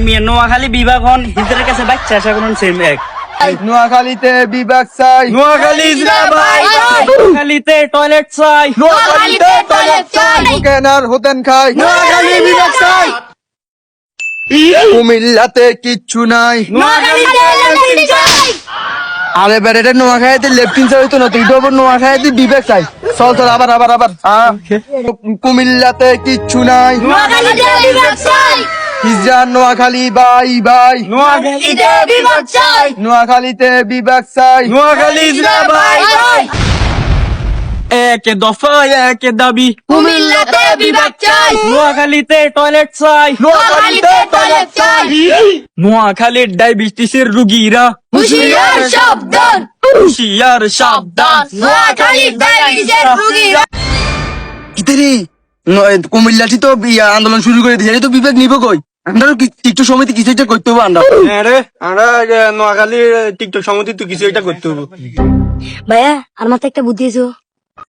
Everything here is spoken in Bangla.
মিয়া নোয়াখালী বিভাগ হন হিজরের কাছে বাচ্চা আশা করুন সেম এক। নোয়াখালীতে বিভাগ চাই, নোয়াখালী জিন্দাবাদ, নোয়াখালীতে টয়লেট চাই, নোয়াখালীতে টয়লেট চাই, কেনার হতেন খাই, নোয়াখালী বিভাগ চাই, কুমিল্লাতে কিচ্ছু নাই। নোয়াখালীতে লেফটেন্যান্ট চাই, আরে বেড়ে নোয়াখালীতে লেফটিন চাই তো না, তুই তো নোয়াখালীতে বিভাগ চাই। চল চল আবার আবার আবার কুমিল্লাতে কিচ্ছু নাই, নোয়াখালীতে বিভাগ চাই, হিজরান নোয়াখালী বাই বাই, নোয়াখালীতে বিভাগ চাই, নোয়াখালীতে বিভাগ চাই। নোয়াখালী জিন্দাবাদ, এক দফা এক দাবি, কুমিল্লাতে বিভাগ চাই, নোয়াখালীতে টয়লেট চাই, নোয়াখালীতে টয়লেট চাই, নোয়াখালীর ডায়াবেটিসের রুগীরা হুঁশিয়ার সাবধান, হুঁশিয়ার সাবধান। নোয়াখালীর ডায়াবেটিসের রোগীরা কিতারে কুমিল্লাটি তো আন্দোলন শুরু করে দিয়েছে, তো বিভাগ নিব কই? আমরা টিকটক সমিতি কিছু একটা করতে হবে। আমরা নোয়াখালীর টিকটক সমিতি তো কিছু একটা করতে হবে। ভাইয়া আর মাথায় একটা বুদ্ধি এসো।